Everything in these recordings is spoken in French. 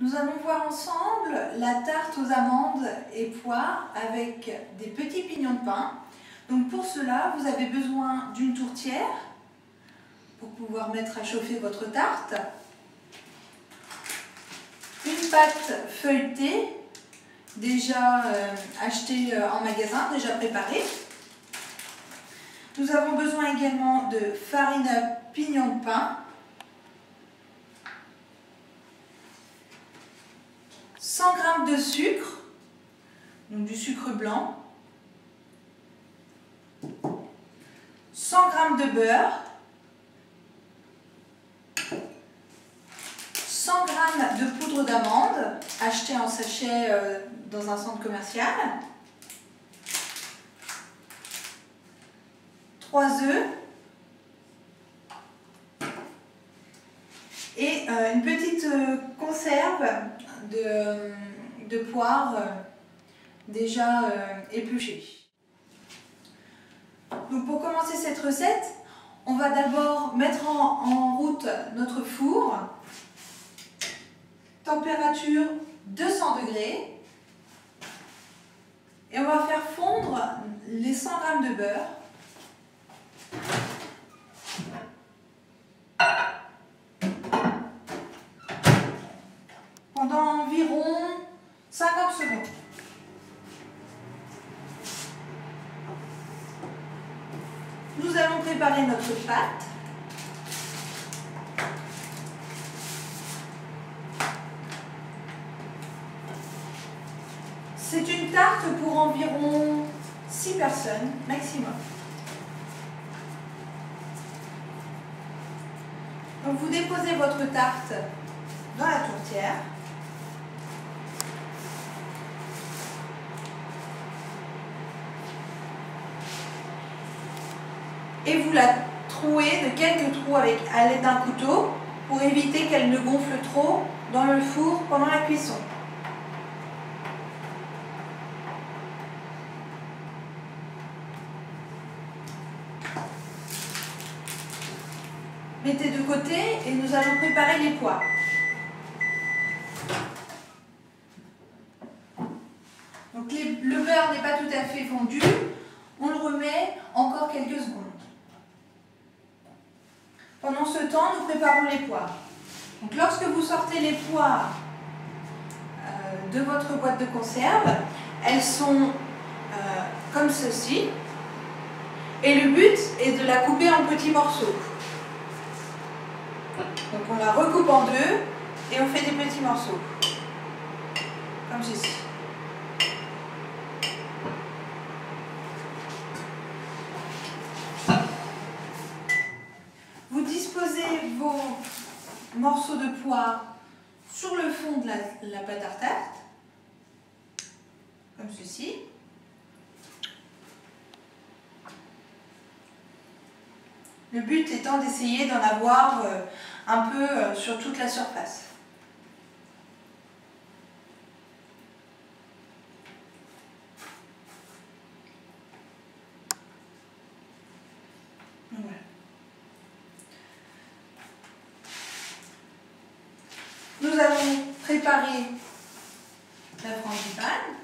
Nous allons voir ensemble la tarte aux amandes et poires avec des petits pignons de pain. Donc pour cela, vous avez besoin d'une tourtière pour pouvoir mettre à chauffer votre tarte, une pâte feuilletée déjà achetée en magasin, déjà préparée. Nous avons besoin également de farine à pignon de pain, 100 g de sucre, donc du sucre blanc, 100 g de beurre, 100 g de poudre d'amande achetée en sachet dans un centre commercial, 3 œufs et une petite conserve de poires déjà épluchées. Donc pour commencer cette recette, on va d'abord mettre en route notre four, température 200 degrés, et on va faire fondre les 100 g de beurre. Pendant environ 50 secondes. Nous allons préparer notre pâte. C'est une tarte pour environ 6 personnes maximum. Donc vous déposez votre tarte dans la tourtière. Et vous la trouez de quelques trous à l'aide d'un couteau pour éviter qu'elle ne gonfle trop dans le four pendant la cuisson. Mettez de côté et nous allons préparer les poires. Donc le beurre n'est pas tout à fait fondu, on le remet encore quelques secondes. Pendant ce temps, nous préparons les poires. Donc lorsque vous sortez les poires de votre boîte de conserve, elles sont comme ceci. Et le but est de la couper en petits morceaux. Donc on la recoupe en deux et on fait des petits morceaux. Comme ceci. Vous disposez vos morceaux de poire sur le fond de la pâte à tarte, comme ceci. Le but étant d'essayer d'en avoir un peu sur toute la surface. Voilà. Nous allons préparer la frangipane.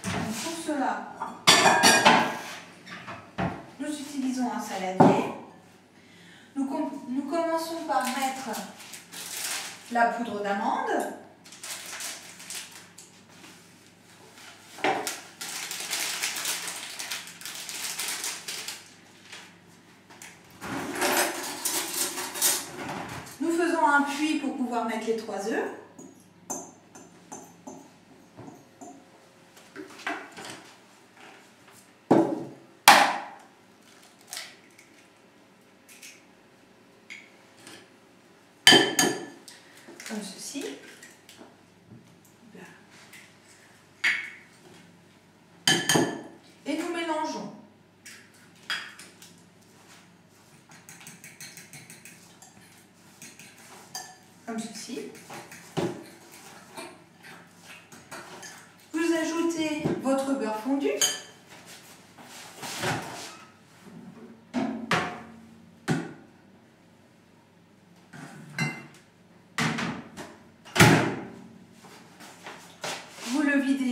Pour cela, nous utilisons un saladier. Nous commençons par mettre la poudre d'amande. Nous faisons un puits pour pouvoir mettre les 3 œufs. Comme ceci. Et nous mélangeons. Comme ceci. Vous ajoutez votre beurre fondu.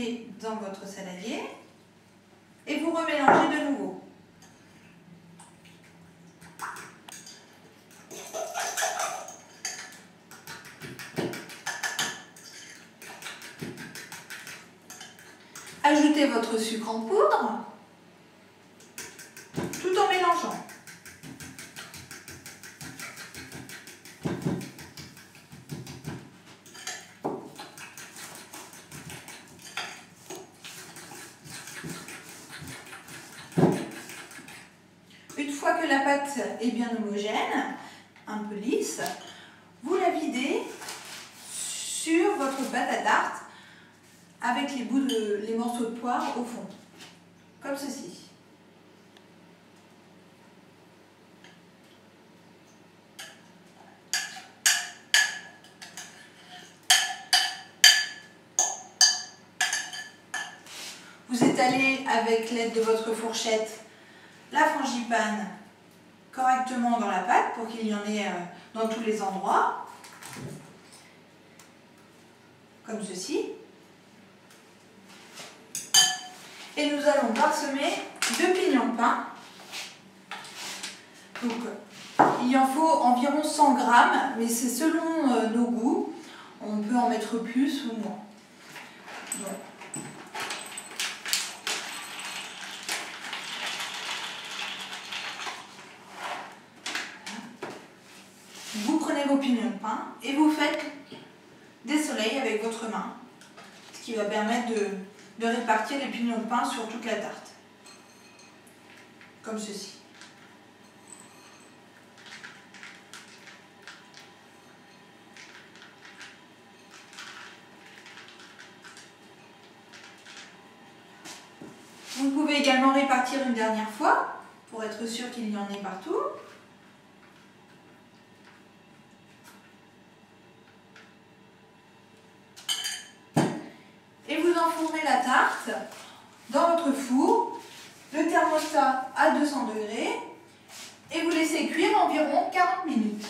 videz dans votre saladier et vous remélangez de nouveau. Ajoutez votre sucre en poudre tout en mélangeant. Une fois que la pâte est bien homogène, un peu lisse, vous la videz sur votre pâte à tarte avec les morceaux de poire au fond, comme ceci. Vous étalez avec l'aide de votre fourchette la frangipane correctement dans la pâte pour qu'il y en ait dans tous les endroits, comme ceci. Et nous allons parsemer de pignons de pain. Donc, il en faut environ 100 grammes, mais c'est selon nos goûts. On peut en mettre plus ou moins. Donc, vous prenez vos pignons de pain et vous faites des soleils avec votre main, ce qui va permettre de répartir les pignons de pain sur toute la tarte, comme ceci. Vous pouvez également répartir une dernière fois pour être sûr qu'il y en ait partout. Et vous enfournez la tarte dans votre four, le thermostat à 200 degrés, et vous laissez cuire environ 40 minutes.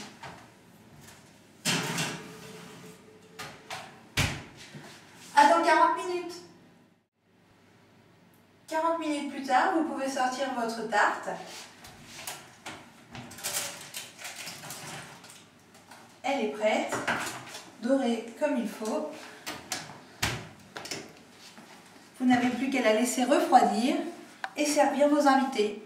Attends 40 minutes. 40 minutes plus tard, vous pouvez sortir votre tarte. Elle est prête, dorée comme il faut. Vous n'avez plus qu'à la laisser refroidir et servir vos invités.